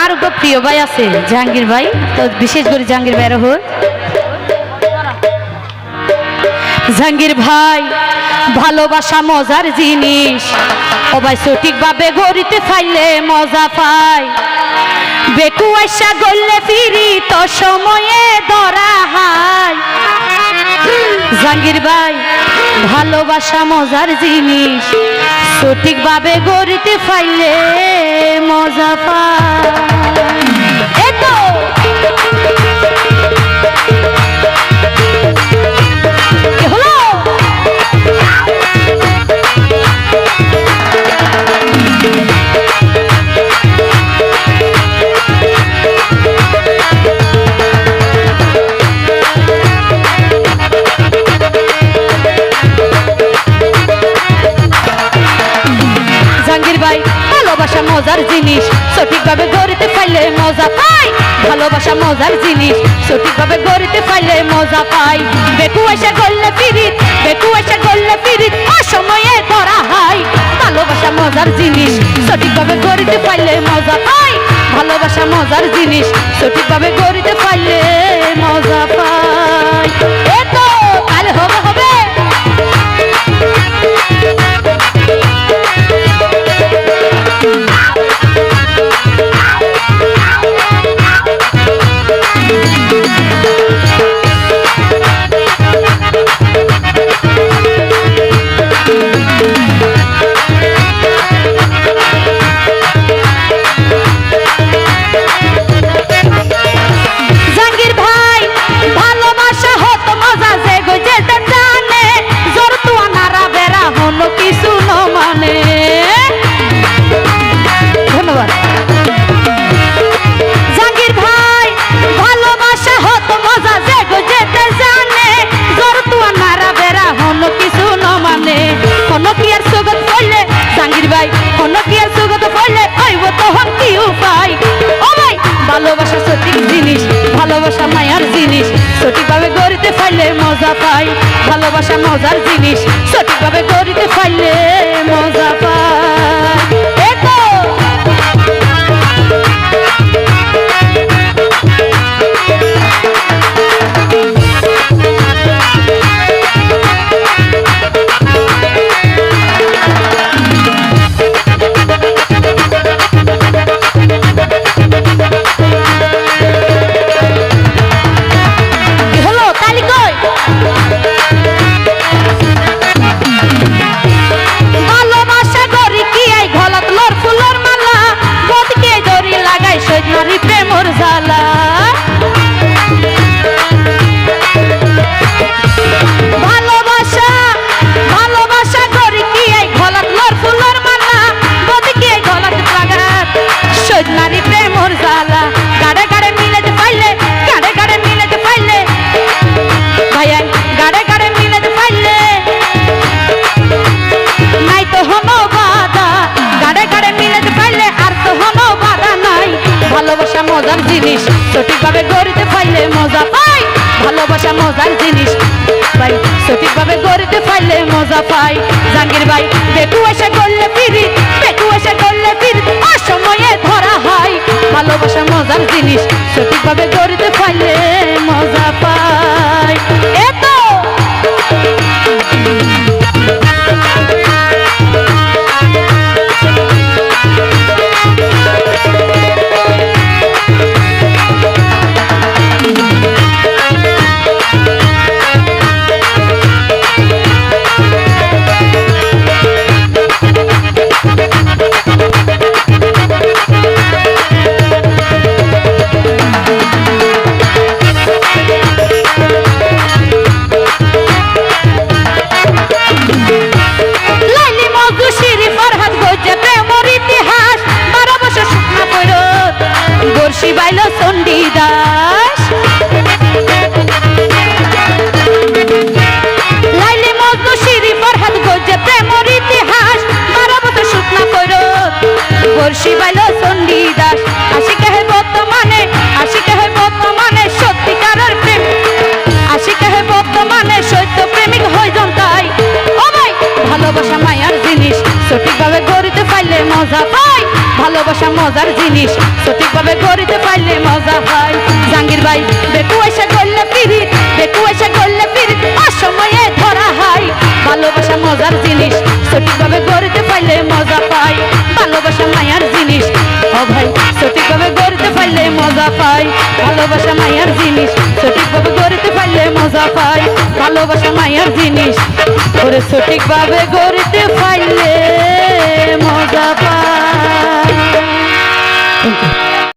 আর গো প্রিয় ভাই আছে জাহাঙ্গীর ভাই, তো বিশেষ করে জাহাঙ্গীর ভাইয়ের হোক। জাহাঙ্গীর ভাই ভালোবাসা মজার জিনিস, ও ভাই সঠিকভাবে গড়িতে পাইলে মজা পায়। বেকু আইসা গড়লে ফিরি তো সময়ে ধরা হয়। জাহাঙ্গীর ভাই ভালোবাসা মজার জিনিস, সঠিকভাবে গড়িতে পাইলে মজা পায়। এতো ভালোবাসা মজার জিনিস, সঠিকভাবে গড়িতে পাইলে মজা পাই। ভালোবাসা মজার জিনিস, সঠিকভাবে গড়িতে পাইলে মজা পাই। বেকু এসে গড়লে পিরিত, বেকু এসে গড়লে পিরিত অসময়ে ধরা হয়। ভালোবাসা মজার জিনিস, সঠিকভাবে গড়িতে পাইলে মজা পাই। ভালোবাসা মজার জিনিস, সঠিকভাবে গড়িতে পাইলে মজা পাই। এতো কাল হবে হবে। ভালোবাসা সঠিক জিনিস, ভালোবাসা মায়ার জিনিস, সঠিকভাবে গড়িতে পাইলে মজা পাই। ভালোবাসা মজার জিনিস, সঠিকভাবে গড়িতে পাইলে মজা পাই। এতো মজার জিনিস, সঠিকভাবে গড়িতে পাইলে মজা পাই। ভালোবাসা মজার জিনিস ভাই, সঠিকভাবে গড়িতে পাইলে মজা পাই। জাহাঙ্গীর ভাই বেকু এসে গড়লে পিরিত, বেকু এসে গড়লে পিরিত অসময়ে ধরা হয়। ভালোবাসা মজার জিনিস, সঠিকভাবে গড়িতে পাইলে মজা পাই। এতো শিবাইলো চণ্ডীদাস, লাইলি মজনু শিরি ফরহাদ গজে প্রেমর ইতিহাস। 12 বছর শুকনা কইরো বর্ষি বাইলো চণ্ডীদাস। আশিকে হে বর্তমানে, আশিকে হে বর্তমানে সত্যিকারের প্রেম, আশিকে হে বর্তমানে সত্য প্রেমিক হই জনতাই। ও ভাই ভালোবাসা মায়ার জিনিস, সঠিকভাবে গড়িতে পাইলে মজা পাই। ভালোবাসা মজার জিনিস সঠিকভাবে গড়তে পারলে মজা হয়। জাহাঙ্গীর ভাই বেকু এসে করলে পিরিত, বেকু এসে করলে পিরিত অসময়ে ধরা হয়। ভালোবাসা মজার জিনিস সঠিকভাবে গড়তে পারলে মজা পাই। ভালোবাসা মায়ার জিনিস ও ভাই সঠিকভাবে গড়তে পারলে মজা পাই। ভালোবাসা মায়ার জিনিস সঠিকভাবে গড়তে পারলে মজা পাই। ভালোবাসা মায়ার জিনিস করে সঠিকভাবে গড়তে পারলে মজা পাই।